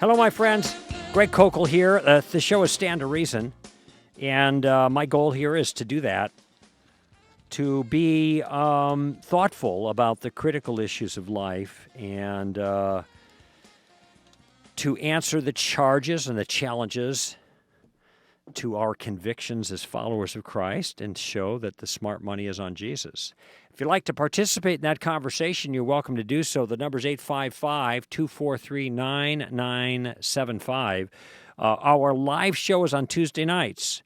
Hello, my friends. Greg Koukl here. The show is Stand to Reason, and my goal here is to do that, to be thoughtful about the critical issues of life, and to answer the charges and the challenges to our convictions as followers of Christ, and show that the smart money is on Jesus. If you'd like to participate in that conversation, you're welcome to do so. The number is 855-243-9975. Our live show is on Tuesday nights,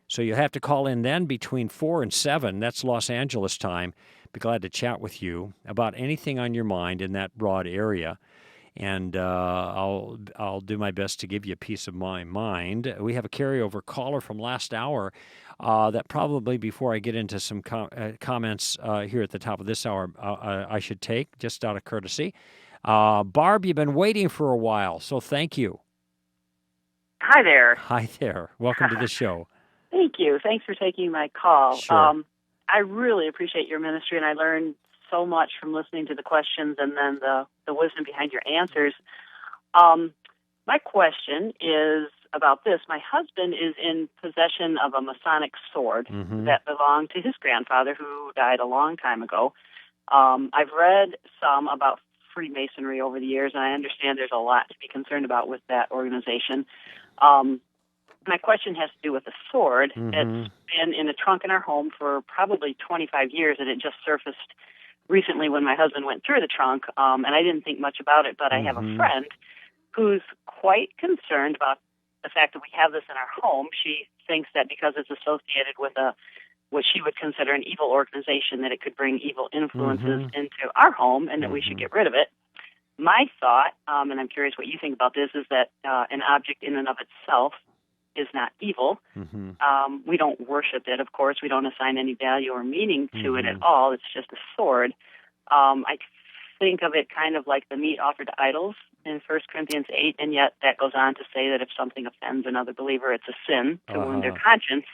so you'll have to call in then between 4 and 7. That's Los Angeles time. Be glad to chat with you about anything on your mind in that broad area. And I'll do my best to give you a piece of my mind. We have a carryover caller from last hour that probably, before I get into some comments here at the top of this hour, I should take, just out of courtesy. Barb, you've been waiting for a while, so thank you. Hi there. Hi there. Welcome to the show. Thank you. Thanks for taking my call. Sure. I really appreciate your ministry, and I learned so much from listening to the questions and then the wisdom behind your answers. My question is about this. My husband is in possession of a Masonic sword that belonged to his grandfather, who died a long time ago. I've read some about Freemasonry over the years, and I understand there's a lot to be concerned about with that organization. My question has to do with the sword. It's been in a trunk in our home for probably 25 years, and it just surfaced recently when my husband went through the trunk, and I didn't think much about it, but I have a friend who's quite concerned about the fact that we have this in our home. She thinks that because it's associated with what she would consider an evil organization, that it could bring evil influences into our home, and that we should get rid of it. My thought, and I'm curious what you think about this, is that an object in and of itself is not evil. We don't worship it, of course. We don't assign any value or meaning to it at all. It's just a sword. I think of it kind of like the meat offered to idols in 1 Corinthians 8, and yet that goes on to say that if something offends another believer, it's a sin to wound their conscience.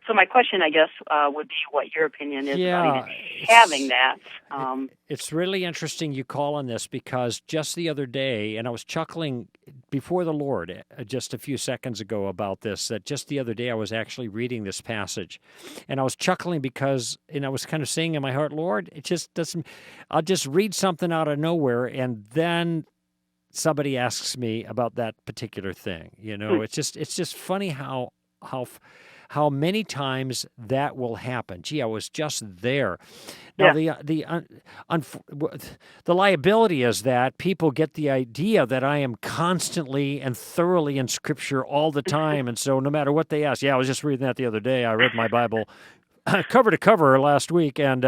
So my question, I guess, would be what your opinion is about even having that. It's really interesting you call on this, because just the other day, and I was chuckling before the Lord just a few seconds ago about this, that just the other day I was actually reading this passage, and I was chuckling because, and I was kind of saying in my heart, Lord, it just doesn't, I'll just read something out of nowhere, and then somebody asks me about that particular thing. It's just funny how many times that will happen. Gee, I was just there. Now, the liability is that people get the idea that I am constantly and thoroughly in Scripture all the time, and so no matter what they ask, I was just reading that the other day. I read my Bible cover to cover last week, and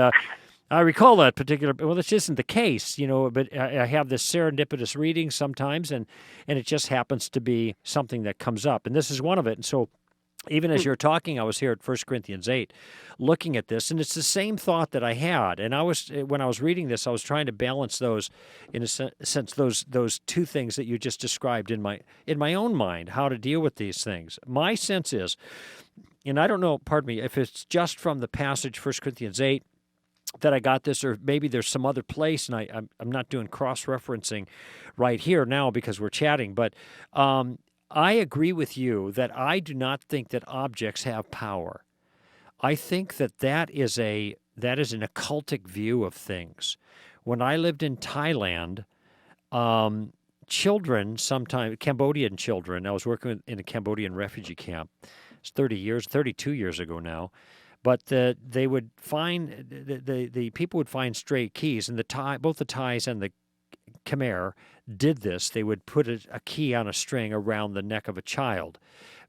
I recall that particular. Well, this isn't the case, but I have this serendipitous reading sometimes, and it just happens to be something that comes up, and this is one of it. And so, even as you're talking, I was here at 1 Corinthians 8 looking at this, and it's the same thought that I had. And when I was reading this, I was trying to balance those, in a sense, those two things that you just described in my own mind, how to deal with these things. My sense is, and I don't know, pardon me, if it's just from the passage 1 Corinthians 8 that I got this, or maybe there's some other place, and I'm not doing cross-referencing right here now because we're chatting, but I agree with you that I do not think that objects have power. I think that is an occultic view of things. When I lived in Thailand, children, sometimes Cambodian children, I was working in a Cambodian refugee camp. It's 32 years ago now. But they would find the people would find stray keys, and both the Thais and the Khmer did this. They would put a key on a string around the neck of a child,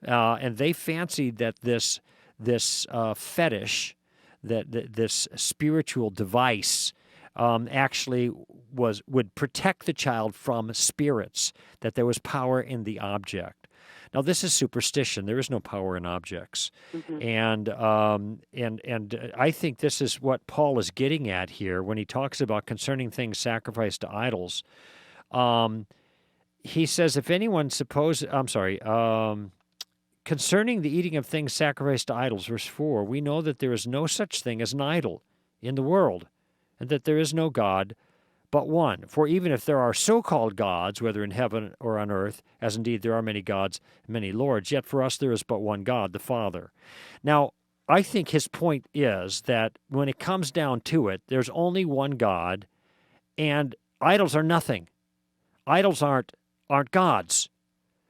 and they fancied that this fetish, this spiritual device, actually would protect the child from spirits. That there was power in the object. Now, this is superstition. There is no power in objects, and I think this is what Paul is getting at here when he talks about concerning things sacrificed to idols. He says, if anyone concerning the eating of things sacrificed to idols, verse 4, we know that there is no such thing as an idol in the world, and that there is no God but one. For even if there are so-called gods, whether in heaven or on earth, as indeed there are many gods, many lords, yet for us there is but one God, the Father. Now, I think his point is that when it comes down to it, there's only one God, and idols are nothing. Idols aren't gods.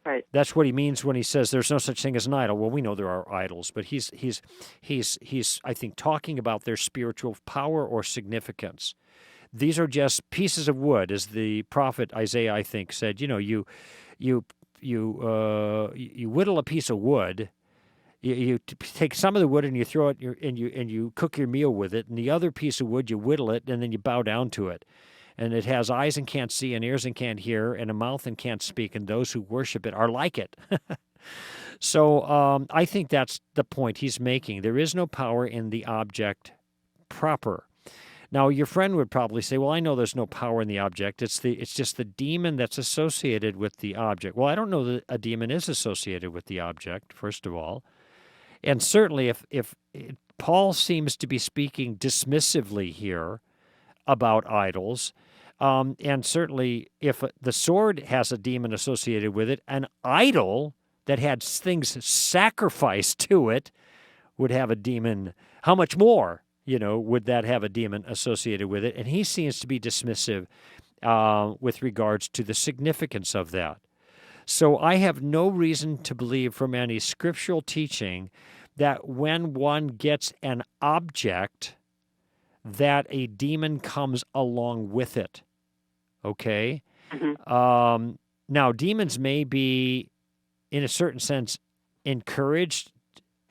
Right. That's what he means when he says there's no such thing as an idol. Well, we know there are idols, but he's I think talking about their spiritual power or significance. These are just pieces of wood, as the prophet Isaiah, I think, said. You whittle a piece of wood. You take some of the wood and you throw it, and you cook your meal with it, and the other piece of wood you whittle it, and then you bow down to it. And it has eyes and can't see, and ears and can't hear, and a mouth and can't speak, and those who worship it are like it. So I think that's the point he's making. There is no power in the object proper. Now, your friend would probably say, well, I know there's no power in the object. It's just the demon that's associated with the object. Well, I don't know that a demon is associated with the object, first of all. And certainly if Paul seems to be speaking dismissively here about idols, and certainly if the sword has a demon associated with it, an idol that had things sacrificed to it would have a demon. How much more, would that have a demon associated with it? And he seems to be dismissive with regards to the significance of that. So I have no reason to believe from any scriptural teaching that when one gets an object, that a demon comes along with it. Okay? Mm-hmm. Now, demons may be, in a certain sense, encouraged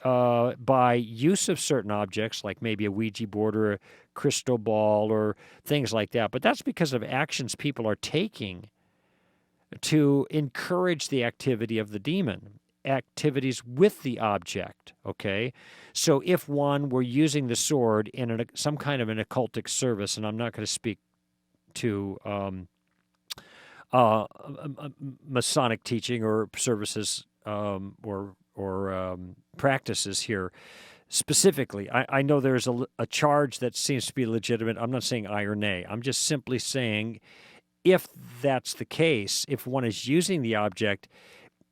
by use of certain objects, like maybe a Ouija board or a crystal ball or things like that. But that's because of actions people are taking to encourage the activity of the demon, activities with the object, okay? So if one were using the sword in some kind of an occultic service, and I'm not going to speak to Masonic teaching or services or practices here specifically. I know there's a charge that seems to be legitimate. I'm not saying aye or nay. I'm just simply saying if that's the case, if one is using the object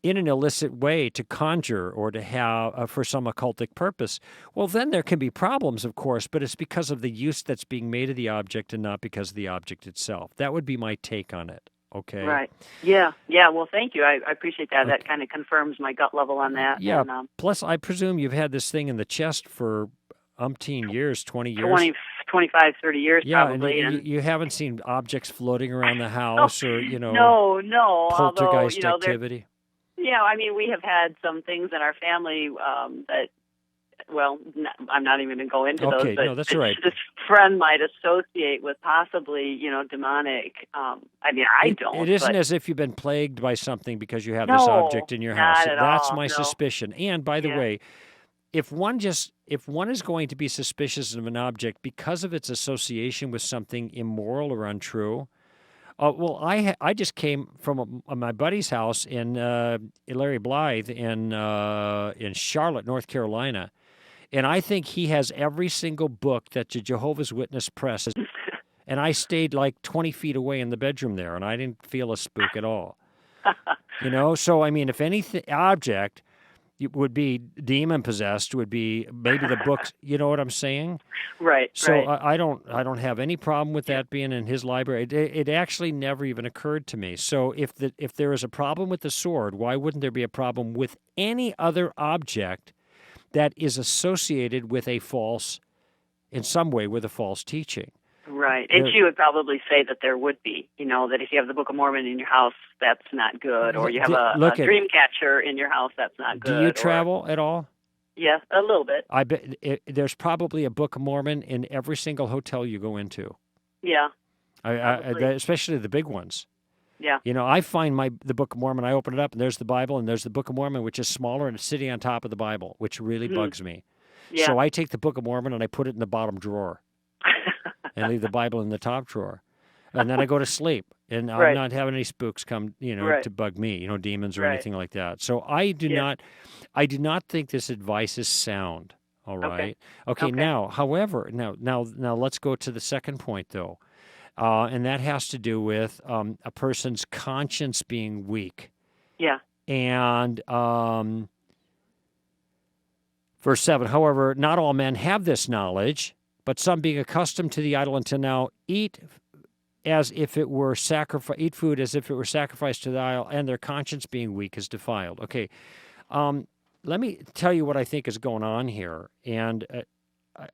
in an illicit way to conjure or to have for some occultic purpose, well, then there can be problems, of course, but it's because of the use that's being made of the object and not because of the object itself. That would be my take on it. Okay. Right. Yeah. Well, thank you. I appreciate that. Okay. That kind of confirms my gut level on that. Yeah. And, plus, I presume you've had this thing in the chest for umpteen years, 20 years. 25, 30 years probably. And you haven't seen objects floating around the house or, no, poltergeist activity? Yeah, I mean, we have had some things in our family that, well, I'm not even going to go into those. Okay, no, that's right. This friend might associate with possibly, demonic. I mean, I don't. It isn't as if you've been plagued by something because you have this object in your house. That's my suspicion. And by the way, if one is going to be suspicious of an object because of its association with something immoral or untrue, well, I just came from my buddy's house in Larry Blythe in Charlotte, North Carolina, and I think he has every single book that the Jehovah's Witness press has. And I stayed like 20 feet away in the bedroom there, and I didn't feel a spook at all. So I mean, if any object would be demon possessed, would be maybe the books. You know what I'm saying? Right. So right. I don't have any problem with that being in his library. It actually never even occurred to me. So if there is a problem with the sword, why wouldn't there be a problem with any other object that is associated with in some way with a false teaching? Right. And she would probably say that there would be, that if you have the Book of Mormon in your house, that's not good. Or you have a dream catcher in your house, that's not good. Do you travel at all? Yes, a little bit. I bet there's probably a Book of Mormon in every single hotel you go into. Yeah. Especially the big ones. Yeah. I find the Book of Mormon, I open it up, and there's the Bible, and there's the Book of Mormon, which is smaller, and it's sitting on top of the Bible, which really bugs me. Yeah. So I take the Book of Mormon, and I put it in the bottom drawer. And leave the Bible in the top drawer. And then I go to sleep. And I'm not having any spooks come, to bug me, demons or anything like that. So I do not think this advice is sound. All right. Okay. Now, however, now let's go to the second point though. and that has to do with a person's conscience being weak. Yeah. And verse 7, however, not all men have this knowledge, but some being accustomed to the idol until now eat as if it were eat food as if it were sacrificed to the idol, and their conscience being weak is defiled. Okay, let me tell you what I think is going on here. And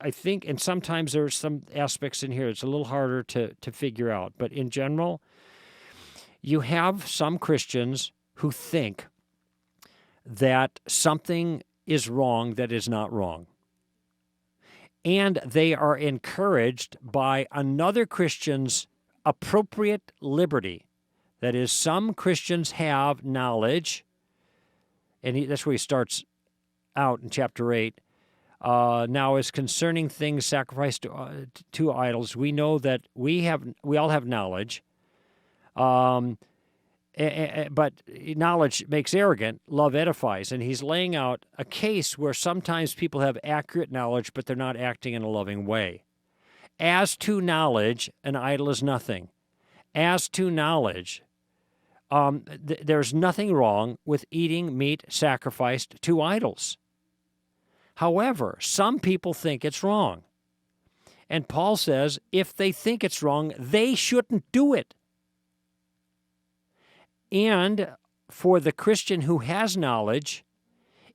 I think, and sometimes there's some aspects in here it's a little harder to figure out. But in general, you have some Christians who think that something is wrong that is not wrong. And they are encouraged by another Christian's appropriate liberty. That is, some Christians have knowledge, and that's where he starts out in chapter 8. Now, as concerning things sacrificed to idols, we know that we all have knowledge, but knowledge makes arrogant, love edifies. And he's laying out a case where sometimes people have accurate knowledge, but they're not acting in a loving way. As to knowledge, an idol is nothing. As to knowledge, there's nothing wrong with eating meat sacrificed to idols. However, some people think it's wrong. And Paul says if they think it's wrong, they shouldn't do it. And for the Christian who has knowledge,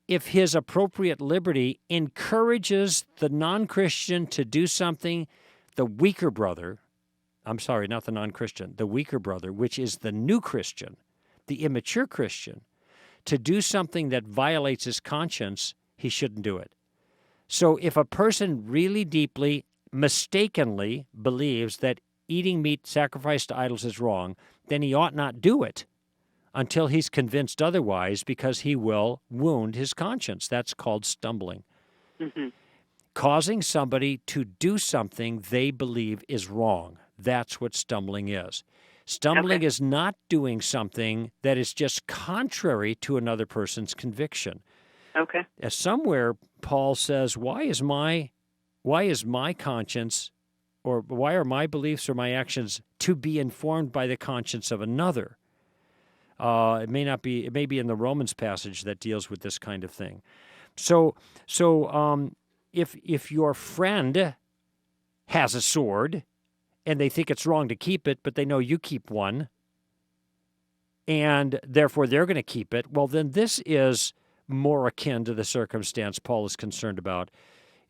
if his appropriate liberty encourages the non-Christian to do something, the weaker brother, the weaker brother, which is the new Christian, the immature Christian, to do something that violates his conscience, he shouldn't do it. So if a person really deeply, mistakenly believes that eating meat sacrificed to idols is wrong, then he ought not do it until he's convinced otherwise, because he will wound his conscience. That's called stumbling. Mm-hmm. Causing somebody to do something they believe is wrong. That's what stumbling is. Stumbling is not doing something that is just contrary to another person's conviction. Okay. Somewhere Paul says, why is my conscience, or why are my beliefs or my actions to be informed by the conscience of another? It may be in the Romans passage that deals with this kind of thing. So if your friend has a sword and they think it's wrong to keep it, but they know you keep one, and therefore they're going to keep it, well, then this is more akin to the circumstance Paul is concerned about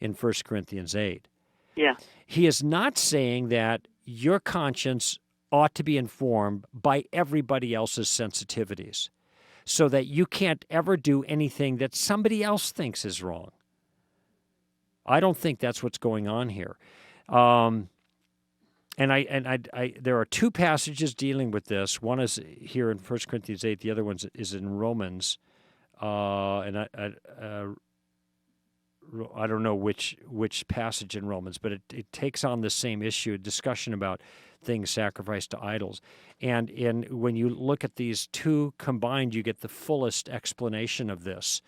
in 1 Corinthians 8. Yeah. He is not saying that your conscience ought to be informed by everybody else's sensitivities so that you can't ever do anything that somebody else thinks is wrong. I don't think that's what's going on here. And there are two passages dealing with this. One is here in 1 Corinthians 8. The other one is in Romans. And I don't know which passage in Romans, but it takes on the same issue, discussion about things sacrificed to idols. And when you look at these two combined, you get the fullest explanation of this.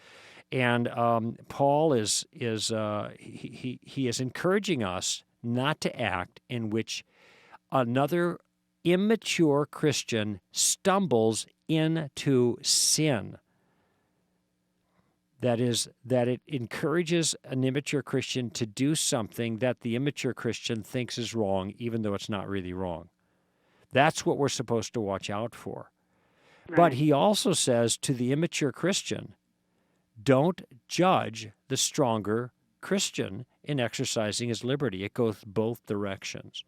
And Paul is encouraging us not to act in which another immature Christian stumbles into sin. That is, that it encourages an immature Christian to do something that the immature Christian thinks is wrong, even though it's not really wrong. That's what we're supposed to watch out for. Right. But he also says to the immature Christian, don't judge the stronger Christian in exercising his liberty. It goes both directions.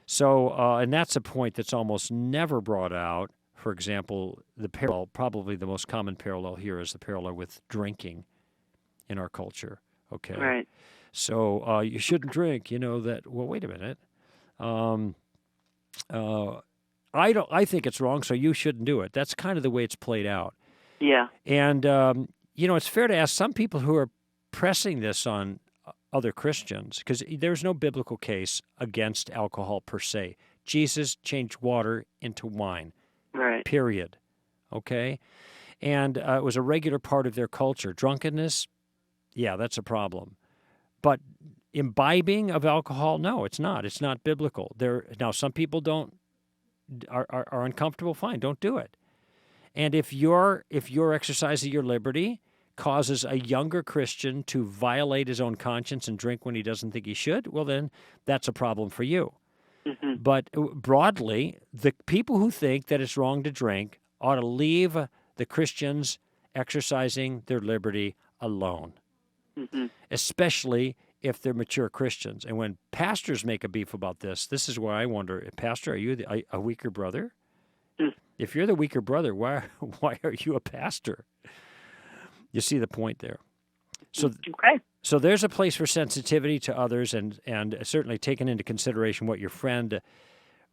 So, and that's a point that's almost never brought out. For example, the parallel, probably the most common parallel here is the parallel with drinking in our culture. Okay. Right. So you shouldn't drink. You know that. Well, wait a minute. I think it's wrong, so you shouldn't do it. That's kind of the way it's played out. Yeah. And it's fair to ask some people who are pressing this on other Christians, because there's no biblical case against alcohol per se. Jesus changed water into wine. Right. Period. Okay? And it was a regular part of their culture. Drunkenness, yeah, that's a problem. But imbibing of alcohol, no, it's not. It's not biblical. Now, some people are uncomfortable. Fine, don't do it. And if your exercise of your liberty causes a younger Christian to violate his own conscience and drink when he doesn't think he should, well, then that's a problem for you. Mm-hmm. But broadly, the people who think that it's wrong to drink ought to leave the Christians exercising their liberty alone, Mm-hmm. especially if they're mature Christians. And when pastors make a beef about this is where I wonder, Pastor, are you a weaker brother? Mm. If you're the weaker brother, why are you a pastor? You see the point there. So, Okay. So there's a place for sensitivity to others and certainly taking into consideration what your friend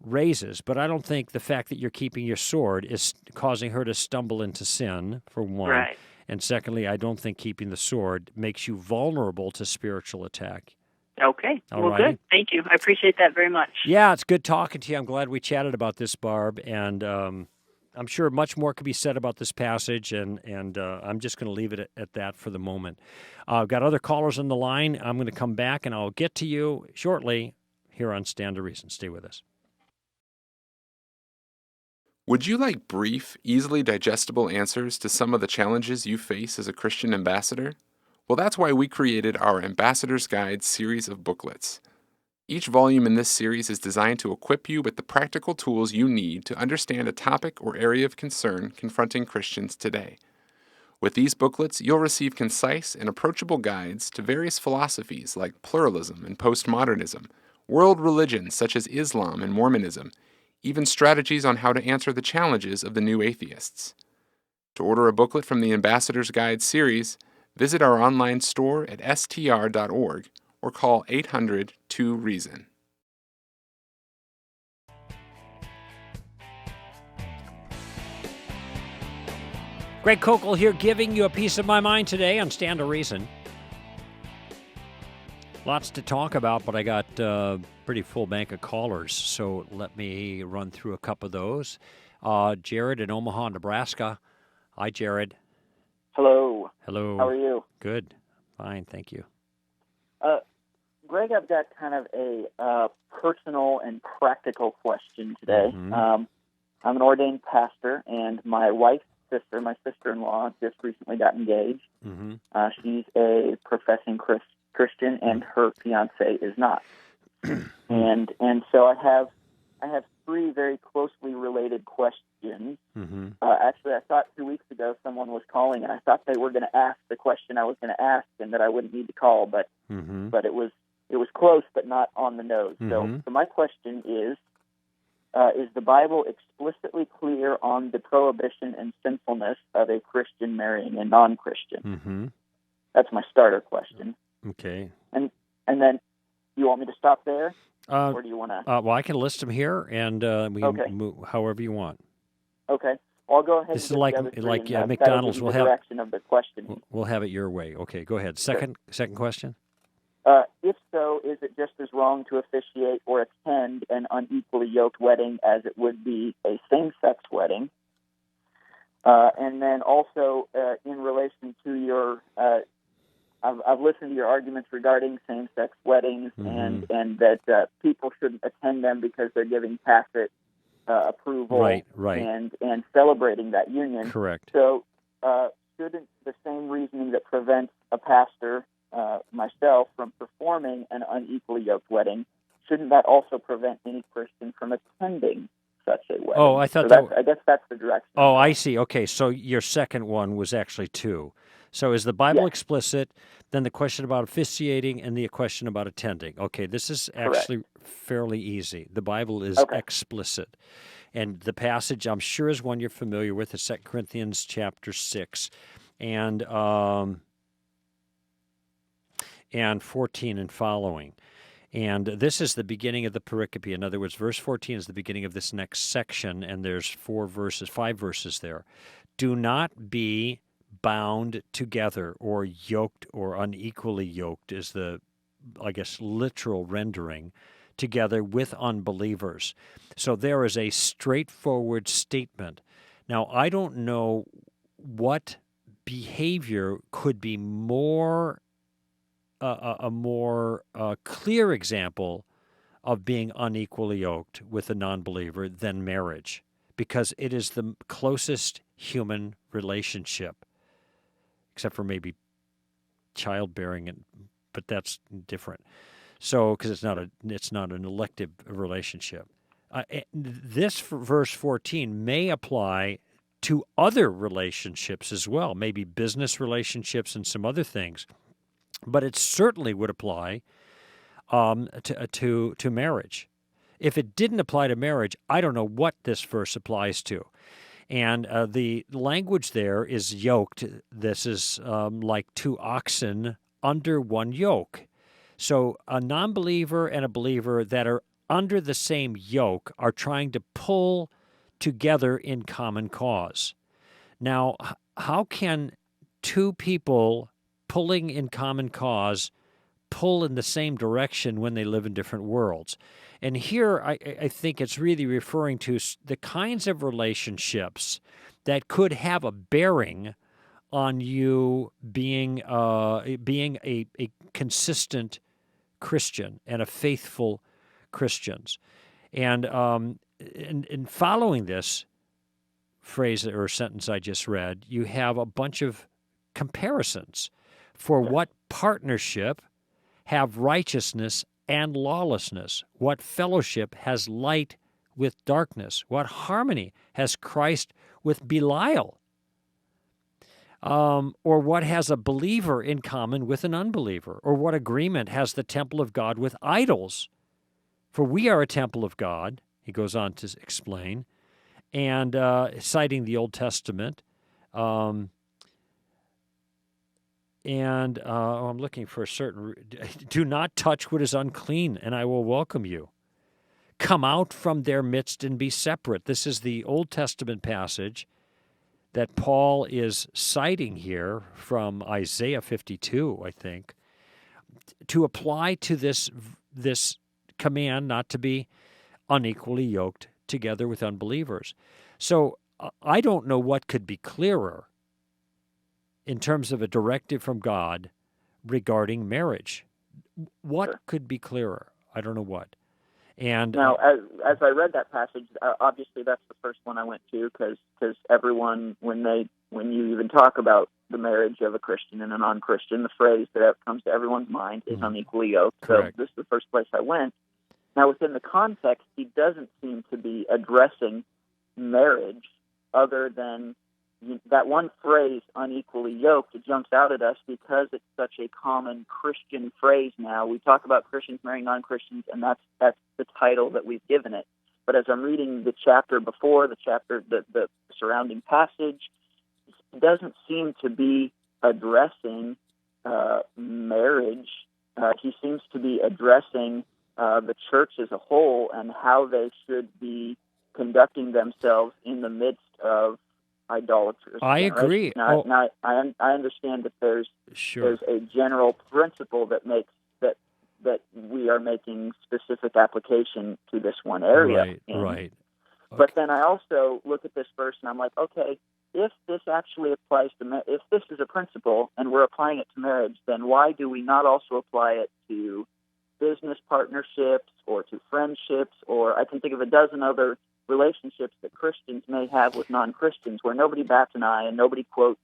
raises. But I don't think the fact that you're keeping your sword is causing her to stumble into sin, for one. Right. And secondly, I don't think keeping the sword makes you vulnerable to spiritual attack. Okay. All Well, righty. good. Thank you. I appreciate that very much. Yeah, it's good talking to you. I'm glad we chatted about this, Barb. And I'm sure much more could be said about this passage, and I'm just going to leave it at that for the moment. I've got other callers on the line. I'm going to come back, and I'll get to you shortly here on Stand to Reason. Stay with us. Would you like brief, easily digestible answers to some of the challenges you face as a Christian ambassador? Well, that's why we created our Ambassador's Guide series of booklets. Each volume in this series is designed to equip you with the practical tools you need to understand a topic or area of concern confronting Christians today. With these booklets, you'll receive concise and approachable guides to various philosophies like pluralism and postmodernism, world religions such as Islam and Mormonism, even strategies on how to answer the challenges of the new atheists. To order a booklet from the Ambassador's Guide series, visit our online store at str.org or call 800-2REASON. Greg Koukl here, giving you a piece of my mind today on Stand to Reason. Lots to talk about, but I got a pretty full bank of callers, so let me run through a couple of those. Jared in Omaha, Nebraska. Hi, Jared. Hello. Hello. How are you? Good. Fine, thank you. Greg, I've got kind of a personal and practical question today. Mhm. I'm an ordained pastor, and my wife's sister, my sister-in-law, just recently got engaged. Mm-hmm. She's a professing Christian, and her fiance is not. and so I have three very closely related questions. Mm-hmm. Actually, I thought 2 weeks ago someone was calling, and I thought they were going to ask the question I was going to ask, and that I wouldn't need to call, but it was close, but not on the nose. So my question is the Bible explicitly clear on the prohibition and sinfulness of a Christian marrying a non-Christian? Mm-hmm. That's my starter question. Okay. And then, you want me to stop there, or do you want to? Well, I can list them here, and we can Okay. move however you want. Okay. Well, I'll go ahead. This is and like get the other three, like and, yeah, that'll McDonald's give you will the have direction of the question. we'll have it your way. Okay, go ahead. Second question. If so, is it just as wrong to officiate or attend an unequally yoked wedding as it would be a same-sex wedding? And then also, in relation to your, I've listened to your arguments regarding same-sex weddings and that people shouldn't attend them because they're giving tacit approval Right. and celebrating that union. Correct. So shouldn't the same reasoning that prevents a pastor, myself, from performing an unequally yoked wedding, shouldn't that also prevent any Christian from attending such a wedding? Oh, I thought I guess that's the direction. Oh, I see. Okay, so your second one was actually two. So is the Bible explicit? Then the question about officiating and the question about attending. Okay, this is actually fairly easy. The Bible is explicit. And the passage, I'm sure, is one you're familiar with, is 2 Corinthians chapter 6 and 14 and following. And this is the beginning of the pericope. In other words, verse 14 is the beginning of this next section, and there's 5 verses there. Do not be bound together or yoked or unequally yoked is the, I guess, literal rendering, together with unbelievers. So there is a straightforward statement. Now, I don't know what behavior could be more a more clear example of being unequally yoked with a non-believer than marriage, because it is the closest human relationship, except for maybe childbearing, but that's different. So, because it's not an elective relationship. This verse 14 may apply to other relationships as well, maybe business relationships and some other things, but it certainly would apply to marriage. If it didn't apply to marriage, I don't know what this verse applies to. And the language there is yoked. This is like two oxen under one yoke. So a non-believer and a believer that are under the same yoke are trying to pull together in common cause. Now, how can two people pulling in common cause pull in the same direction when they live in different worlds? And here I think it's really referring to the kinds of relationships that could have a bearing on you being a consistent Christian and a faithful Christians. And in following this phrase or sentence I just read, you have a bunch of comparisons for what partnership have righteousness and lawlessness, what fellowship has light with darkness, what harmony has Christ with Belial, or what has a believer in common with an unbeliever, or what agreement has the temple of God with idols. For we are a temple of God, he goes on to explain, and citing the Old Testament. I'm looking for a certain, do not touch what is unclean, and I will welcome you. Come out from their midst and be separate. This is the Old Testament passage that Paul is citing here from Isaiah 52, I think, to apply to this command not to be unequally yoked together with unbelievers. So I don't know what could be clearer in terms of a directive from God regarding marriage. What could be clearer? I don't know what. And now, as I read that passage, obviously that's the first one I went to because everyone, when you even talk about the marriage of a Christian and a non-Christian, the phrase that comes to everyone's mind is unequally yoked. Correct. So this is the first place I went. Now, within the context, he doesn't seem to be addressing marriage other than that one phrase, unequally yoked. It jumps out at us because it's such a common Christian phrase now. We talk about Christians marrying non-Christians, and that's the title that we've given it. But as I'm reading the chapter before, the surrounding passage, it doesn't seem to be addressing marriage. He seems to be addressing the church as a whole and how they should be conducting themselves in the midst of idolaters. I agree. Now, I understand that there's a general principle that makes that we are making specific application to this one area. Right. But then I also look at this verse and I'm like, okay, if this actually applies to if this is a principle and we're applying it to marriage, then why do we not also apply it to business partnerships or to friendships, or I can think of a dozen other relationships that Christians may have with non-Christians where nobody bats an eye and nobody quotes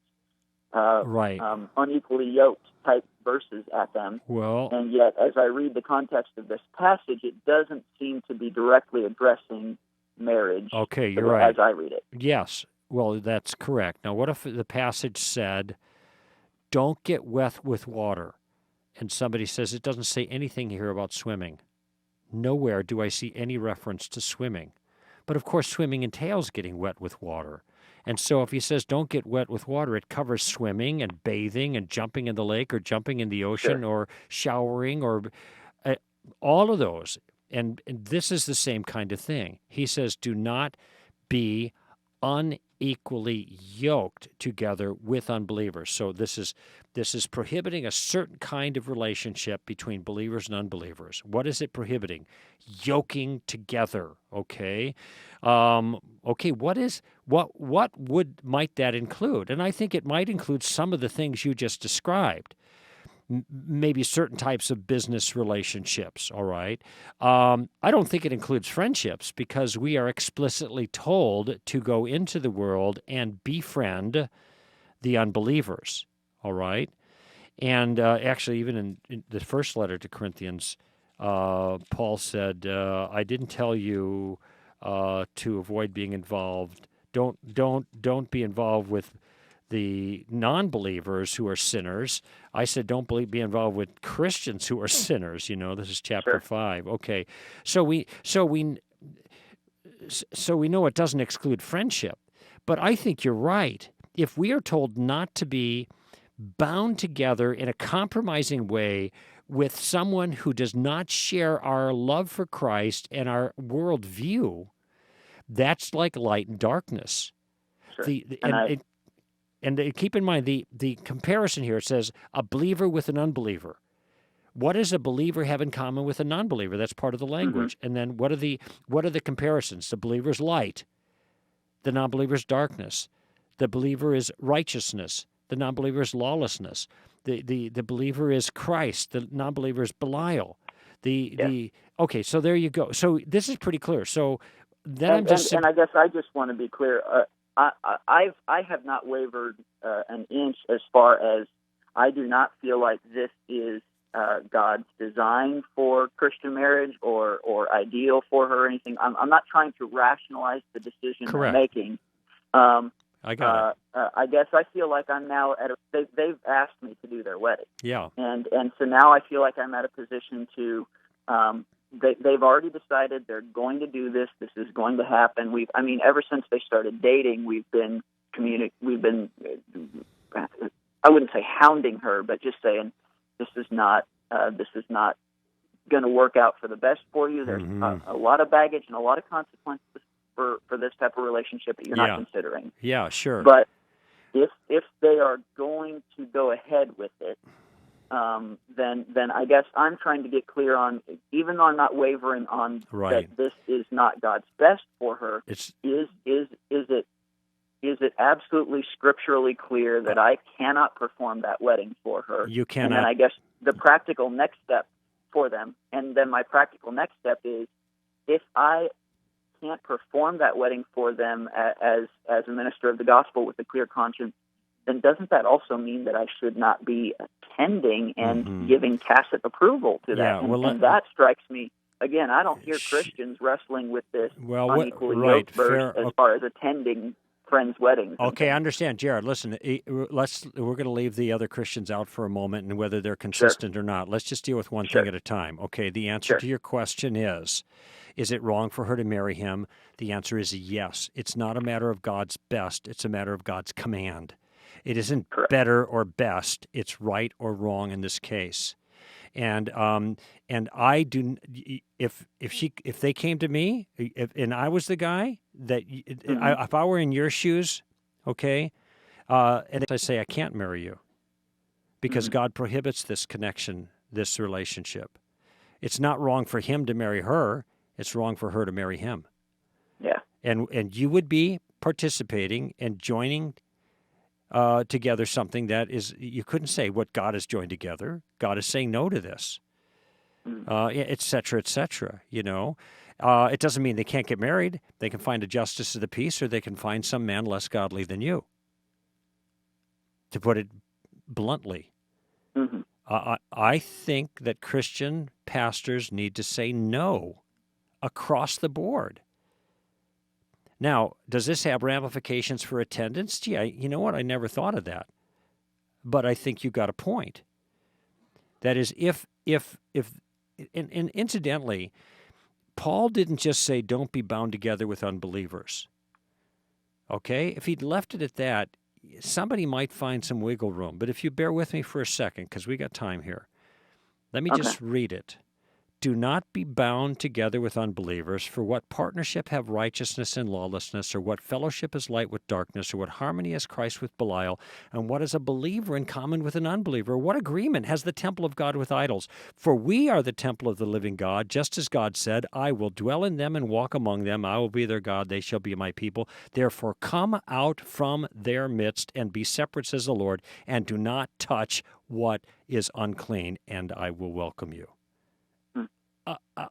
unequally yoked type verses at them. Well, and yet, as I read the context of this passage, it doesn't seem to be directly addressing marriage. Okay, you're right. As I read it. Yes. Well, that's correct. Now, what if the passage said, don't get wet with water? And somebody says it doesn't say anything here about swimming. Nowhere do I see any reference to swimming. But of course, swimming entails getting wet with water. And so if he says don't get wet with water, it covers swimming and bathing and jumping in the lake or jumping in the ocean or showering or all of those. And this is the same kind of thing. He says do not be unequally yoked together with unbelievers. So this is prohibiting a certain kind of relationship between believers and unbelievers. What is it prohibiting? Yoking together. Okay. What might that include? And I think it might include some of the things you just described. maybe certain types of business relationships, all right? I don't think it includes friendships because we are explicitly told to go into the world and befriend the unbelievers, all right? And actually, even in the first letter to Corinthians, Paul said, "I didn't tell you to avoid being involved. Don't be involved with the non-believers who are sinners." I said, "Don't be involved with Christians who are sinners." This is chapter Sure. 5. Okay, so we know it doesn't exclude friendship, but I think you're right. If we are told not to be bound together in a compromising way with someone who does not share our love for Christ and our worldview, that's like light and darkness. Sure. And keep in mind the comparison here. It says a believer with an unbeliever. What does a believer have in common with a non-believer? That's part of the language. And then what are the comparisons? The believer's light, the non-believer's darkness. The believer is righteousness. The non-believer is lawlessness. The believer is Christ. The non-believer is Belial. Okay, so there you go. So this is pretty clear. So then and I guess I just want to be clear. I have not wavered an inch as far as I do not feel like this is God's design for Christian marriage or ideal for her or anything. I'm not trying to rationalize the decision Correct. I'm making. I got it. I guess I feel like I'm now they've asked me to do their wedding. Yeah. And so now I feel like I'm at a position to they've already decided they're going to do this. This is going to happen. Ever since they started dating, we've been I wouldn't say hounding her, but just saying this is not going to work out for the best for you. There's a lot of baggage and a lot of consequences for this type of relationship that you're not considering. Yeah, sure. But if they are going to go ahead with it, then I guess I'm trying to get clear on, even though I'm not wavering on that this is not God's best for her, is it absolutely scripturally clear that I cannot perform that wedding for her? You cannot. And then I guess the practical next step for them, and then my practical next step is, if I can't perform that wedding for them as a minister of the gospel with a clear conscience, then doesn't that also mean that I should not be attending and giving tacit approval to that? And that strikes me. Again, I don't hear Christians wrestling with this unequally yoked verse as far as attending friends' weddings. Okay, I understand, Jared. Listen, we're going to leave the other Christians out for a moment, and whether they're consistent or not. Let's just deal with one thing at a time. Okay, the answer to your question is it wrong for her to marry him? The answer is yes. It's not a matter of God's best. It's a matter of God's command. It isn't better or best. It's right or wrong in this case. And I do. If they came to me, and I was the guy that, if I were in your shoes, okay, and I say I can't marry you because God prohibits this connection, this relationship. It's not wrong for him to marry her. It's wrong for her to marry him. Yeah. And you would be participating and joining together something that is, you couldn't say what God has joined together. God is saying no to this, et cetera, et cetera, It doesn't mean they can't get married. They can find a justice of the peace, or they can find some man less godly than you, to put it bluntly. I think that Christian pastors need to say no across the board. Now, does this have ramifications for attendance? Gee, you know what? I never thought of that. But I think you got a point. That is, and incidentally, Paul didn't just say, don't be bound together with unbelievers. Okay? If he'd left it at that, somebody might find some wiggle room. But if you bear with me for a second, because we got time here, let me just read it. Do not be bound together with unbelievers, for what partnership have righteousness and lawlessness, or what fellowship is light with darkness, or what harmony has Christ with Belial, and what is a believer in common with an unbeliever? Or what agreement has the temple of God with idols? For we are the temple of the living God, just as God said, I will dwell in them and walk among them. I will be their God, they shall be my people. Therefore come out from their midst and be separate, says the Lord, and do not touch what is unclean, and I will welcome you.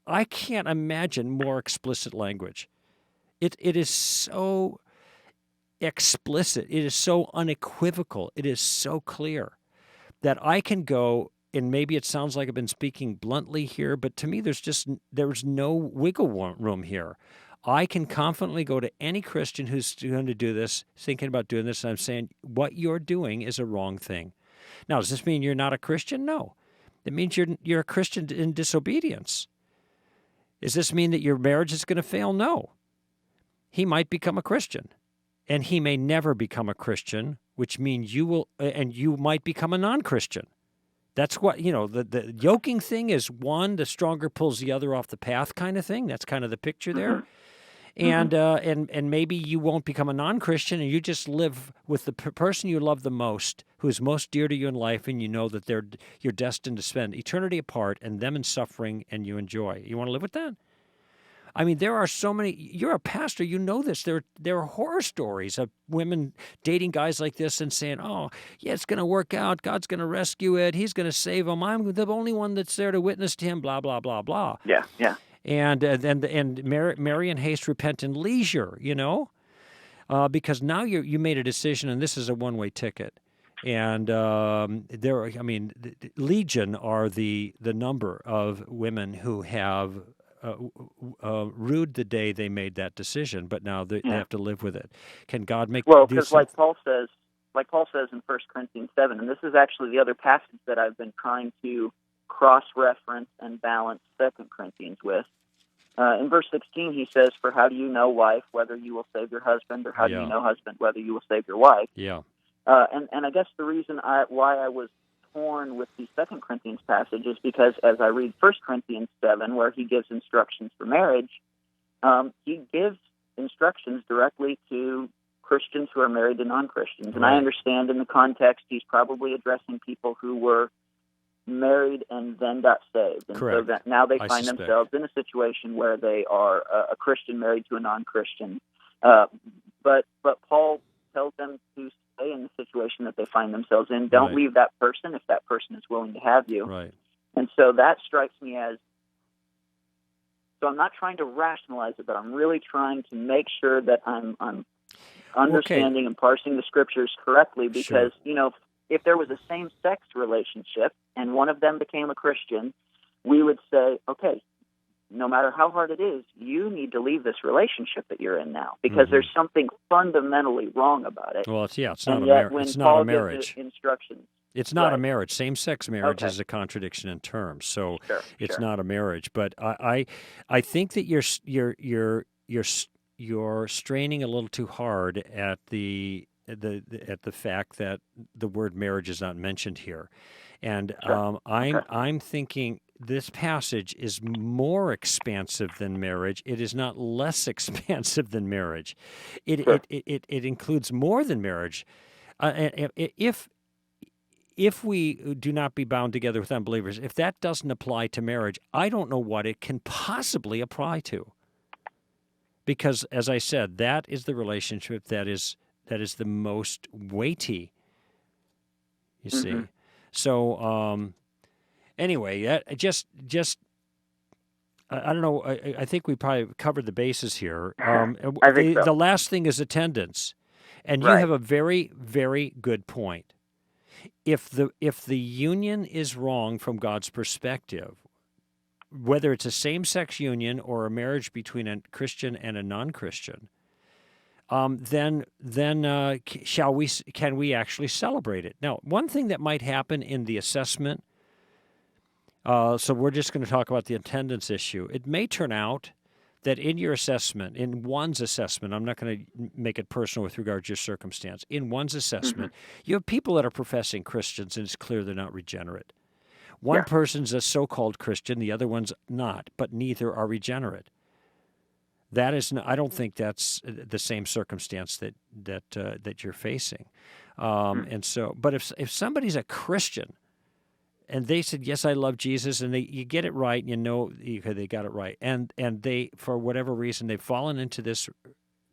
I can't imagine more explicit language. It is so explicit. It is so unequivocal. It is so clear that I can go, and maybe it sounds like I've been speaking bluntly here, but to me there's no wiggle room here. I can confidently go to any Christian who's going to do this, thinking about doing this, and I'm saying, what you're doing is a wrong thing. Now, does this mean you're not a Christian? No. It means you're a Christian in disobedience. Does this mean that your marriage is going to fail? No. He might become a Christian, and he may never become a Christian, which means you might become a non-Christian. That's what, the yoking thing is one, the stronger pulls the other off the path kind of thing. That's kind of the picture there. And maybe you won't become a non-Christian, and you just live with the person you love the most, who is most dear to you in life, and you know that you're destined to spend eternity apart, and them in suffering, and you enjoy. You want to live with that? I mean, there are so many. You're a pastor, you know this. There are horror stories of women dating guys like this and saying, "Oh, yeah, it's going to work out. God's going to rescue it. He's going to save him. I'm the only one that's there to witness to him." Blah blah blah blah. Yeah. And marry in haste, repent in leisure, because now you made a decision, and this is a one-way ticket. And legion are the number of women who have rued the day they made that decision, but now they have to live with it. Can God make? Well, because like Paul says in 1 Corinthians 7, and this is actually the other passage that I've been trying to cross-reference and balance 2 Corinthians with. In verse 16, he says, "For how do you know, wife, whether you will save your husband, or how do you know, husband, whether you will save your wife?" Yeah. And I guess the reason why I was torn with the 2 Corinthians passage is because as I read 1 Corinthians 7, where he gives instructions for marriage, he gives instructions directly to Christians who are married to non-Christians. And I understand in the context he's probably addressing people who were married and then got saved. And Correct. So that now they find themselves in a situation where they are a Christian married to a non-Christian. But Paul tells them to stay in the situation that they find themselves in. Don't leave that person if that person is willing to have you. Right. And so that strikes me as, so I'm not trying to rationalize it, but I'm really trying to make sure that I'm understanding and parsing the scriptures correctly, because, if there was a same-sex relationship and one of them became a Christian, we would say, okay, no matter how hard it is, you need to leave this relationship that you're in now, because there's something fundamentally wrong about it. Well, it's not and a yet marriage. when It's Paul not a marriage. gives instructions. It's not a marriage. Same-sex marriage is a contradiction in terms, so it's not a marriage. But I think that you're straining a little too hard at the fact that the word marriage is not mentioned here, and I'm thinking this passage is more expansive than marriage. It is not less expansive than marriage. It includes more than marriage. If we do not be bound together with unbelievers, if that doesn't apply to marriage, I don't know what it can possibly apply to. Because, as I said, that is the relationship that is the most weighty, you see. So, anyway, just I don't know. I think we probably covered the bases here. I think so. The last thing is attendance, and you have a very, very good point. If the union is wrong from God's perspective, whether it's a same-sex union or a marriage between a Christian and a non-Christian, then can we actually celebrate it? Now, one thing that might happen in the assessment, so we're just going to talk about the attendance issue. It may turn out that in your assessment, in one's assessment, I'm not going to make it personal with regard to your circumstance, in one's assessment, you have people that are professing Christians, and it's clear they're not regenerate. One Yeah. person's a so-called Christian, the other one's not, but neither are regenerate. That is, I don't think that's the same circumstance that you're facing. And so, but if somebody's a Christian and they said, yes, I love Jesus, and you get it right, they got it right, and they, for whatever reason, they've fallen into this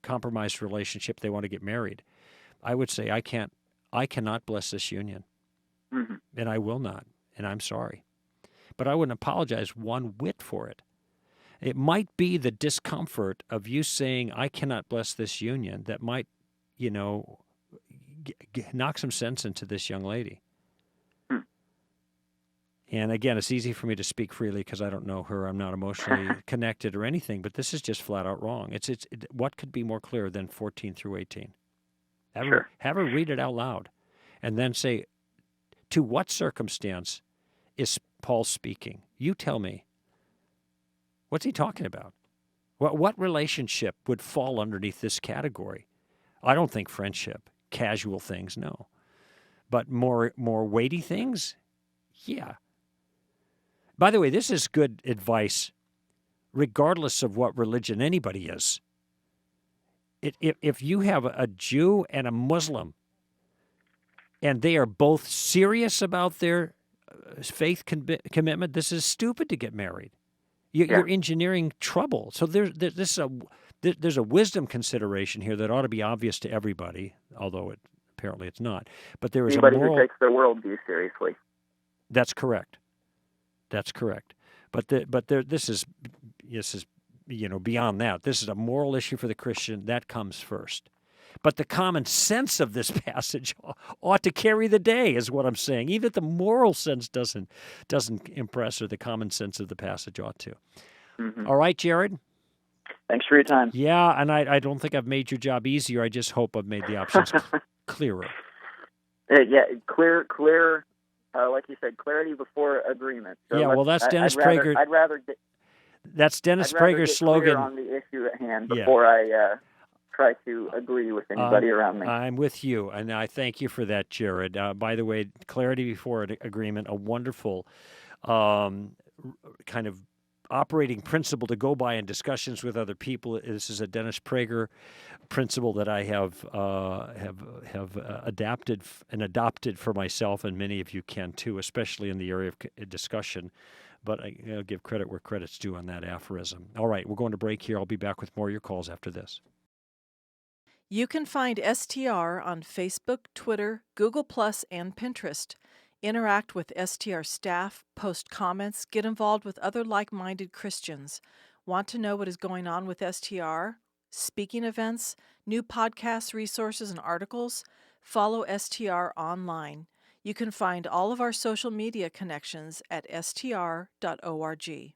compromised relationship, they want to get married, I would say, I cannot bless this union, and I will not, and I'm sorry. But I wouldn't apologize one whit for it. It might be the discomfort of you saying, I cannot bless this union, that might, knock some sense into this young lady. And again, it's easy for me to speak freely because I don't know her. I'm not emotionally connected or anything, but this is just flat out wrong. What could be more clear than 14 through 18? Have her read it out loud and then say, to what circumstance is Paul speaking? You tell me. What's he talking about? What relationship would fall underneath this category? I don't think friendship, casual things, no. But more weighty things? Yeah. By the way, this is good advice regardless of what religion anybody is. If you have a Jew and a Muslim and they are both serious about their faith commitment, this is stupid to get married. You're engineering trouble. So there's a wisdom consideration here that ought to be obvious to everybody, although apparently it's not. But there is anybody a moral... who takes their worldview seriously. That's correct. But this is beyond that. This is a moral issue for the Christian. That comes first. But the common sense of this passage ought to carry the day, is what I'm saying. Even if the moral sense doesn't impress her, the common sense of the passage ought to. All right, Jared? Thanks for your time. Yeah, and I don't think I've made your job easier. I just hope I've made the options clearer. Clear. Like you said, clarity before agreement. So yeah, well, that's Dennis Prager. That's Dennis Prager's slogan. On the issue at hand before I try to agree with anybody around me. I'm with you, and I thank you for that, Jared. By the way, clarity before agreement, a wonderful kind of operating principle to go by in discussions with other people. This is a Dennis Prager principle that I have adapted and adopted for myself, and many of you can too, especially in the area of discussion. But I'll give credit where credit's due on that aphorism. All right, we're going to break here. I'll be back with more of your calls after this. You can find STR on Facebook, Twitter, Google+, and Pinterest. Interact with STR staff, post comments, get involved with other like-minded Christians. Want to know what is going on with STR? Speaking events, new podcasts, resources, and articles? Follow STR online. You can find all of our social media connections at str.org.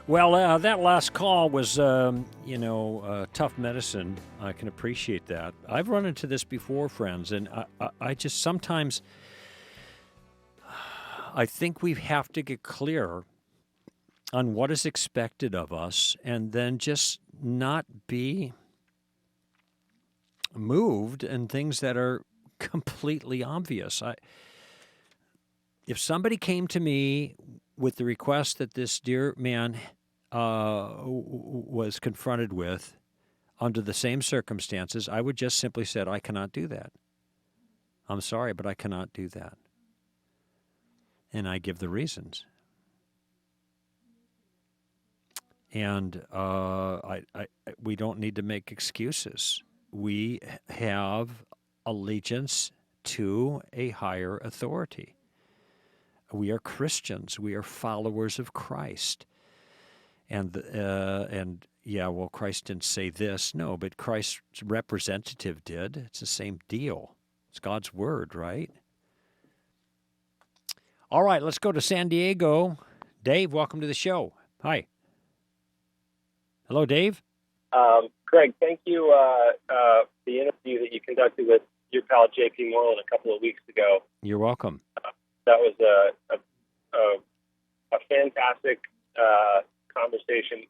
Well, that last call was, tough medicine. I can appreciate that. I've run into this before, friends, and I just sometimes, I think we have to get clear on what is expected of us and then just not be moved in things that are completely obvious. If somebody came to me with the request that this dear man was confronted with under the same circumstances, I would just simply say, I cannot do that. I'm sorry, but I cannot do that. And I give the reasons. And we don't need to make excuses. We have allegiance to a higher authority. We are Christians. We are followers of Christ. And Christ didn't say this. No, but Christ's representative did. It's the same deal. It's God's word, right? All right, let's go to San Diego. Dave, welcome to the show. Hi. Hello, Dave. Greg, thank you for the interview that you conducted with your pal J.P. Moreland a couple of weeks ago. You're welcome. That was a fantastic conversation.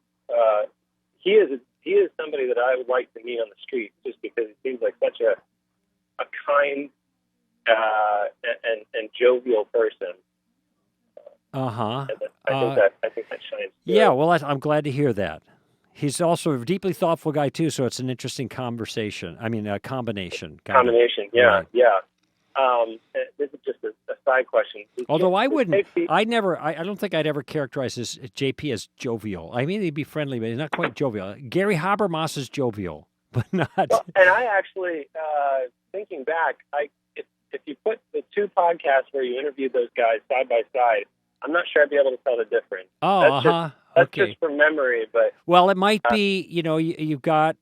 He is somebody that I would like to meet on the street, just because he seems like such a kind and jovial person. Uh-huh. And I think that shines through. Yeah, well, I'm glad to hear that. He's also a deeply thoughtful guy, too, so it's an interesting combination. Combination, yeah, Right. yeah. This is just a side question. Although I don't think I'd ever characterize JP as jovial. I mean, he'd be friendly, but he's not quite jovial. Gary Habermas is jovial, but not. Well, and I actually, thinking back, if you put the two podcasts where you interviewed those guys side by side, I'm not sure I'd be able to tell the difference. Oh, That's okay. just from memory, but Well, it might be. You've got.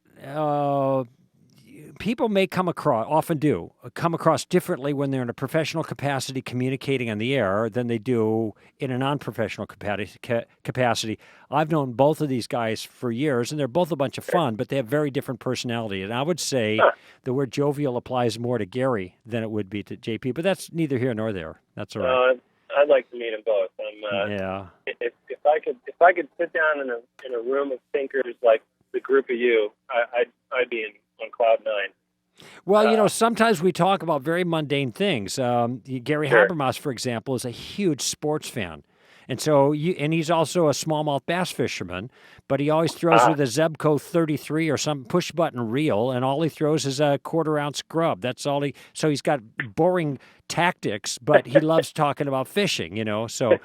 People may often come across differently when they're in a professional capacity communicating on the air than they do in a non-professional capacity. I've known both of these guys for years, and they're both a bunch of fun, but they have very different personality. And I would say the word jovial applies more to Gary than it would be to JP, but that's neither here nor there. That's all right. I'd like to meet them both. Yeah. If I could sit down in a room of thinkers like the group of you, I'd be on cloud nine. Well, sometimes we talk about very mundane things. Gary Habermas, for example, is a huge sports fan. And so, he's also a smallmouth bass fisherman, but he always throws with a Zebco 33 or some push-button reel, and all he throws is a quarter-ounce grub. That's all so he's got boring tactics, but he loves talking about fishing, So,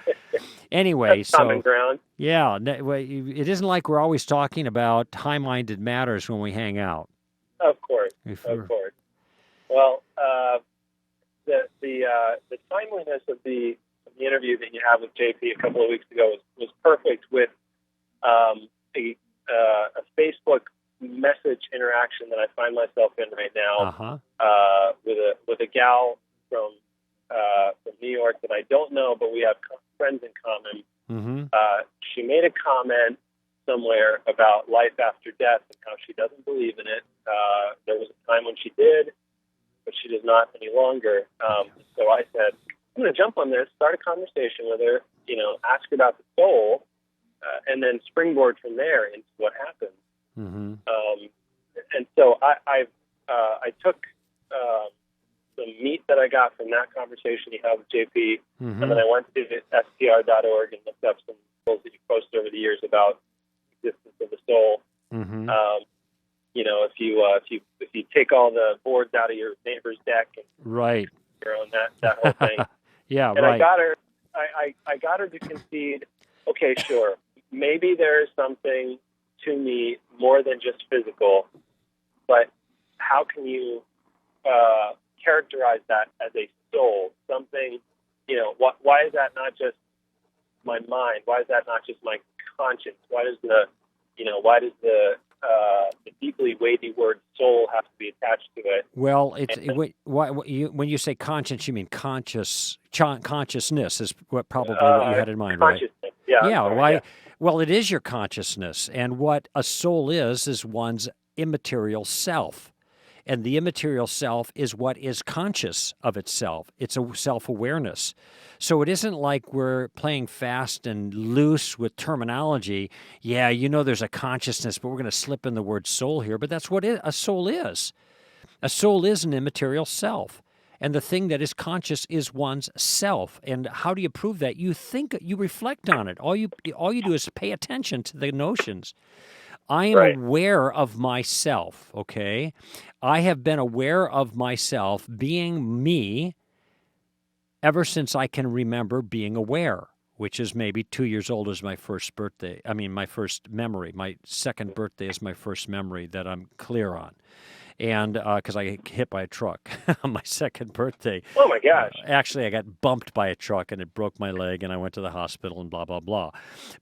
anyway, That's common ground. Yeah, it isn't like we're always talking about high-minded matters when we hang out. Of course, of course. Well, the timeliness of the interview that you had with JP a couple of weeks ago was perfect with a Facebook message interaction that I find myself in right now with a gal from New York that I don't know, but we have friends in common. Mm-hmm. She made a comment somewhere about life after death and how she doesn't believe in it. There was a time when she did, but she does not any longer. So I said, I'm going to jump on this, start a conversation with her, ask her about the soul, and then springboard from there into what happens. Mm-hmm. And so I took some meat that I got from that conversation you had with JP, Mm-hmm. and then I went to str.org and looked up some articles that you posted over the years about existence of the soul. Mm-hmm. If you take all the boards out of your neighbor's deck and right, you're on that whole thing. Yeah, and right. I got her to concede. Okay, sure, maybe there is something to me more than just physical, but how can you characterize that as a soul? Something, why is that not just my mind? Why is that not just my conscience? Why does the deeply weighty word soul have to be attached to it? Well, when you say conscience, you mean consciousness is what you had in mind, right? Consciousness, yeah. Yeah. Sorry, Why? yeah. Well, it is your consciousness, and what a soul is one's immaterial self. And the immaterial self is what is conscious of itself. It's a self-awareness. So it isn't like we're playing fast and loose with terminology. Yeah, there's a consciousness, but we're going to slip in the word soul here. But that's what a soul is. A soul is an immaterial self. And the thing that is conscious is one's self. And how do you prove that? You reflect on it. All you do is pay attention to the notions. I am aware of myself, okay? I have been aware of myself being me ever since I can remember being aware, which is maybe 2 years old is my first birthday. I mean, my first memory. My second birthday is my first memory that I'm clear on. And because I got hit by a truck on my second birthday. Oh, my gosh. Actually, I got bumped by a truck, and it broke my leg, and I went to the hospital and blah, blah, blah.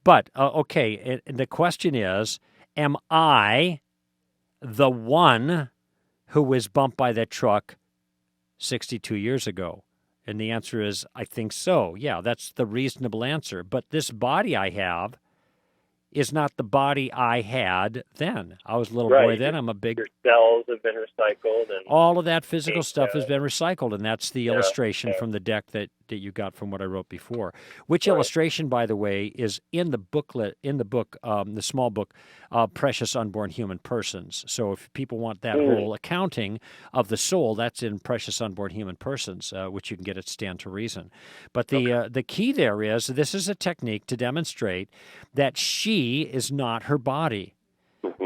But, okay, the question is, am I the one who was bumped by that truck 62 years ago? And the answer is, I think so. Yeah, that's the reasonable answer. But this body I have is not the body I had then. I was a little boy then. I'm a big... Your cells have been recycled. And all of that physical stuff has been recycled, and that's the illustration from the deck that that you got from what I wrote before. Which illustration, by the way, is in the booklet, the small book, Precious Unborn Human Persons. So if people want that whole accounting of the soul, that's in Precious Unborn Human Persons, which you can get at Stand to Reason. But the key there is this is a technique to demonstrate that she is not her body.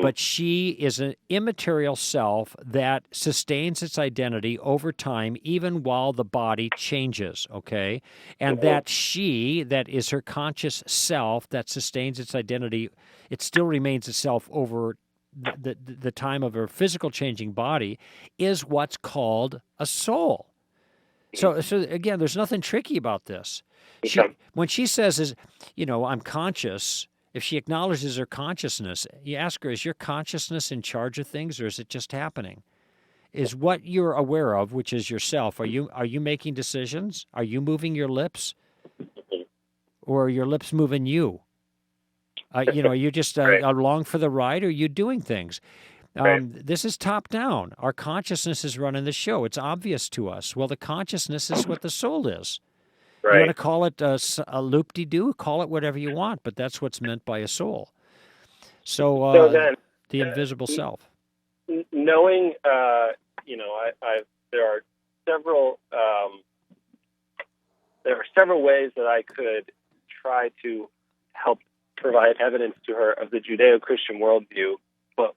But she is an immaterial self that sustains its identity over time, even while the body changes, okay? And that she, that is her conscious self that sustains its identity, it still remains itself over the time of her physical changing body, is what's called a soul. So again, there's nothing tricky about this. When she says, I'm conscious, if she acknowledges her consciousness, you ask her, is your consciousness in charge of things, or is it just happening? Is what you're aware of, which is yourself, are you making decisions? Are you moving your lips? Or are your lips moving you? Are you just along for the ride, or are you doing things? This is top down. Our consciousness is running the show. It's obvious to us. Well, the consciousness is what the soul is. You want to call it a loop-de-doo? Call it whatever you want, but that's what's meant by a soul. So then, the invisible self. Knowing, there are several ways that I could try to help provide evidence to her of the Judeo-Christian worldview. But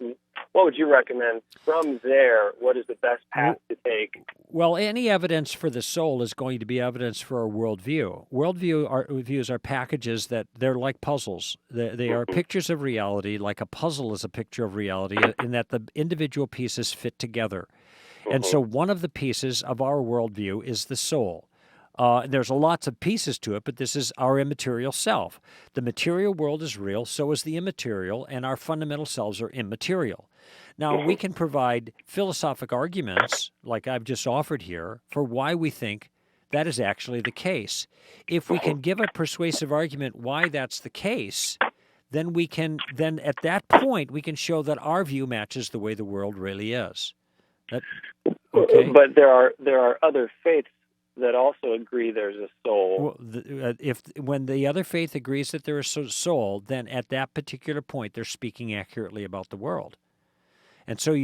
what would you recommend from there? What is the best path to take? Well, any evidence for the soul is going to be evidence for a worldview. Worldviews are packages that they're like puzzles. They are pictures of reality, like a puzzle is a picture of reality, in that the individual pieces fit together. And so one of the pieces of our worldview is the soul. There's lots of pieces to it, but this is our immaterial self. The material world is real, so is the immaterial, and our fundamental selves are immaterial. Now, we can provide philosophic arguments, like I've just offered here, for why we think that is actually the case. If we can give a persuasive argument why that's the case, then at that point, we can show that our view matches the way the world really is. Okay? But there are other faiths that also agree there's a soul. Well, when the other faith agrees that there is a soul, then at that particular point they're speaking accurately about the world. And so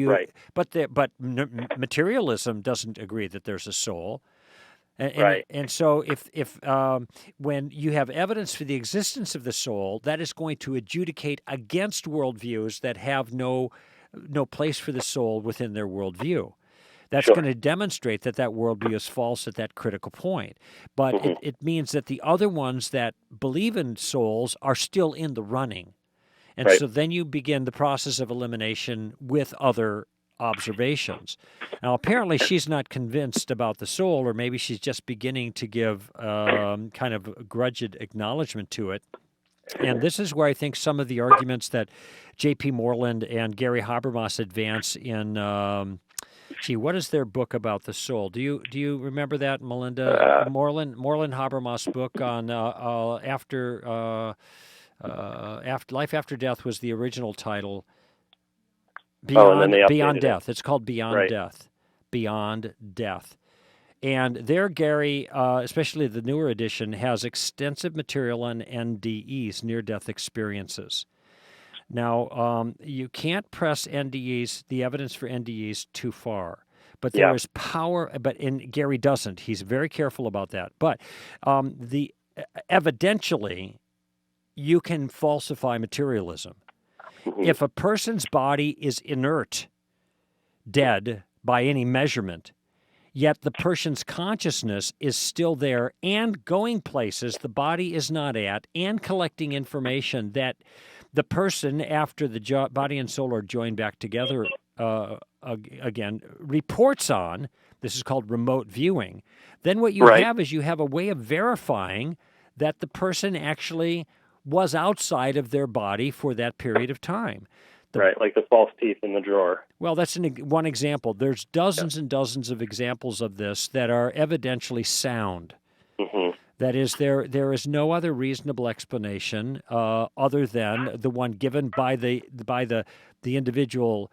but materialism doesn't agree that there's a soul. And so if when you have evidence for the existence of the soul, that is going to adjudicate against worldviews that have no place for the soul within their worldview. That's going to demonstrate that worldview is false at that critical point. But it means that the other ones that believe in souls are still in the running. And so then you begin the process of elimination with other observations. Now, apparently she's not convinced about the soul, or maybe she's just beginning to give kind of grudged acknowledgement to it. And this is where I think some of the arguments that J.P. Moreland and Gary Habermas advance in... what is their book about the soul? Do you remember that, Melinda? Moreland Habermas' book on Life After Death was the original title. Beyond Death. It's called Beyond Death. Beyond Death. And there, Gary, especially the newer edition, has extensive material on NDEs, near-death experiences. Now, you can't press NDEs, the evidence for NDEs, too far. But there is power, and Gary doesn't. He's very careful about that. But evidentially, you can falsify materialism. If a person's body is inert, dead by any measurement, yet the person's consciousness is still there and going places the body is not at, and collecting information that the person, after the body and soul are joined back together again, reports on, this is called remote viewing, then what you have is you have a way of verifying that the person actually was outside of their body for that period of time. Like the false teeth in the drawer. Well, that's one example. There's dozens and dozens of examples of this that are evidentially sound. That is, there is no other reasonable explanation other than the one given by the individual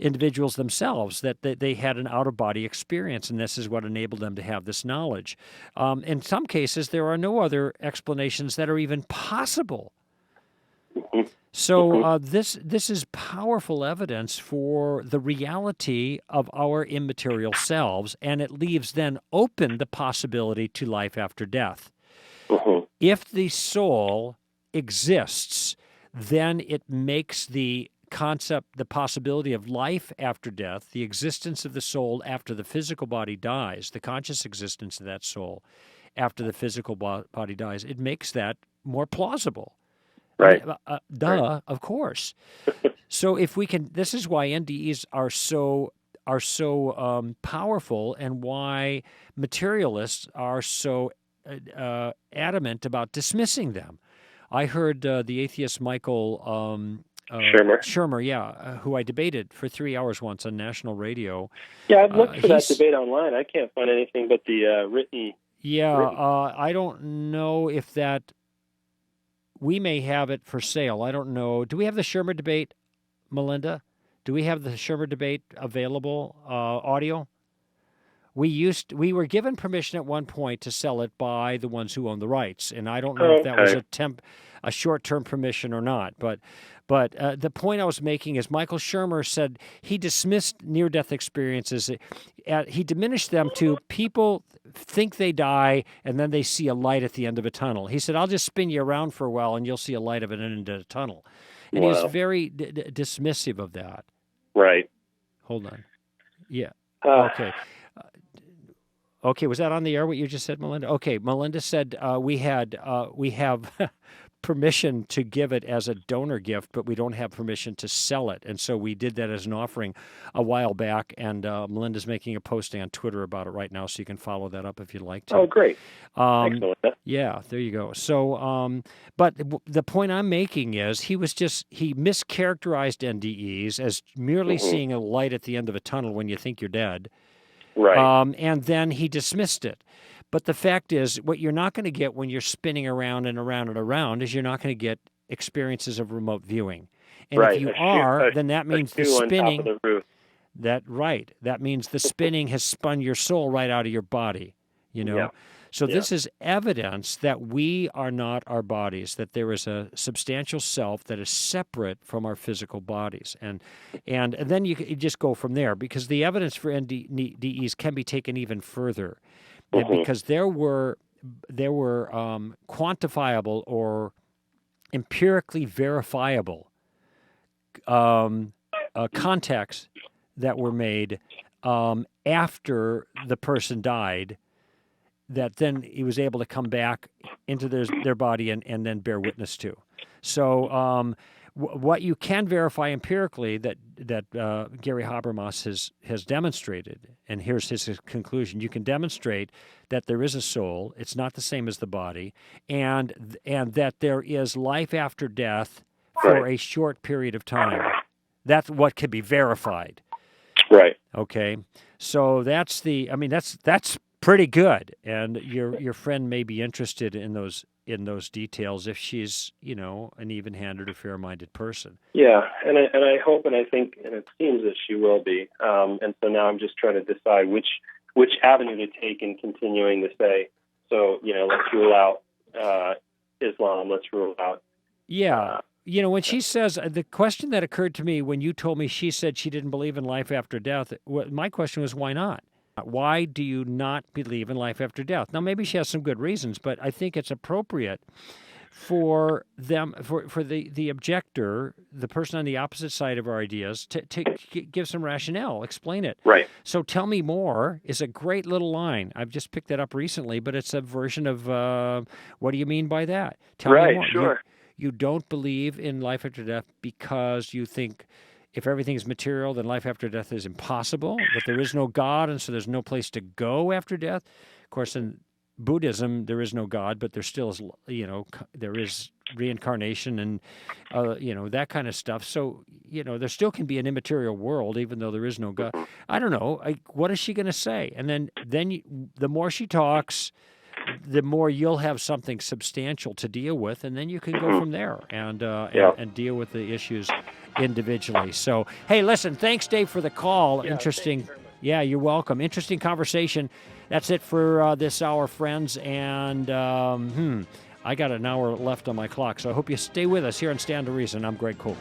individuals themselves, that they had an out-of-body experience, and this is what enabled them to have this knowledge. In some cases, there are no other explanations that are even possible. So this is powerful evidence for the reality of our immaterial selves, and it leaves then open the possibility to life after death. If the soul exists, then it makes the concept, the possibility of life after death, the existence of the soul after the physical body dies, the conscious existence of that soul after the physical body dies, it makes that more plausible. Right. Of course. So if we can, this is why NDEs are so powerful, and why materialists are so adamant about dismissing them. I heard the atheist Michael Shermer, who I debated for 3 hours once on national radio. Yeah, I've looked for that debate online. I can't find anything but the written. Yeah, written. I don't know if that. We may have it for sale. I don't know. Do we have the Shermer debate, Melinda? Do we have the Shermer debate available, audio? We were given permission at one point to sell it by the ones who own the rights, and I don't know if that was a short-term permission or not. But the point I was making is Michael Shermer said he dismissed near-death experiences. He diminished them to people think they die, and then they see a light at the end of a tunnel. He said, I'll just spin you around for a while, and you'll see a light of it end of a tunnel. And he was very dismissive of that. Right. Hold on. Yeah. Okay. Okay, was that on the air, what you just said, Melinda? Okay, Melinda said we have permission to give it as a donor gift, but we don't have permission to sell it. And so we did that as an offering a while back, and Melinda's making a posting on Twitter about it right now, so you can follow that up if you'd like to. Oh, great. Thanks, Melinda. Yeah, there you go. So, but the point I'm making is he mischaracterized NDEs as merely seeing a light at the end of a tunnel when you think you're dead. Right. And then he dismissed it. But the fact is, what you're not going to get when you're spinning around and around and around is you're not going to get experiences of remote viewing. And if you then that means the spinning. On top of the roof. That means the spinning has spun your soul right out of your body. Yeah. So this is evidence that we are not our bodies, that there is a substantial self that is separate from our physical bodies. And then you just go from there, because the evidence for NDEs can be taken even further. Because there were quantifiable or empirically verifiable contacts that were made after the person died, that then he was able to come back into their body and then bear witness to. So what you can verify empirically that Gary Habermas has demonstrated, and here's his conclusion: you can demonstrate that there is a soul, it's not the same as the body, and that there is life after death for a short period of time. That's what can be verified. Right. Okay. So that's pretty good, and your friend may be interested in those details if she's an even-handed or fair-minded person. Yeah, and I hope and I think and it seems that she will be. And so now I'm just trying to decide which avenue to take in continuing to say, so let's rule out Islam, let's rule out. Yeah. When she says, the question that occurred to me when you told me she said she didn't believe in life after death, my question was, why not? Why do you not believe in life after death? Now, maybe she has some good reasons, but I think it's appropriate for them, for the objector, the person on the opposite side of our ideas, to give some rationale, explain it. Right. So tell me more is a great little line. I've just picked that up recently, but it's a version of, what do you mean by that? Tell me more. Sure. You don't believe in life after death because you think if everything is material, then life after death is impossible, that there is no God, and so there's no place to go after death. Of course, in Buddhism, there is no God, but there still is, there is reincarnation and, that kind of stuff. So, there still can be an immaterial world, even though there is no God. I don't know. What is she going to say? And then the more she talks, the more you'll have something substantial to deal with, and then you can go from there and Yeah. and deal with the issues individually. So, hey, listen, thanks, Dave, for the call. Yeah, Interesting. thank you very much. Yeah, you're welcome. Interesting conversation. That's it for this hour, friends. And I got an hour left on my clock, so I hope you stay with us here on Stand to Reason. I'm Greg Koukl.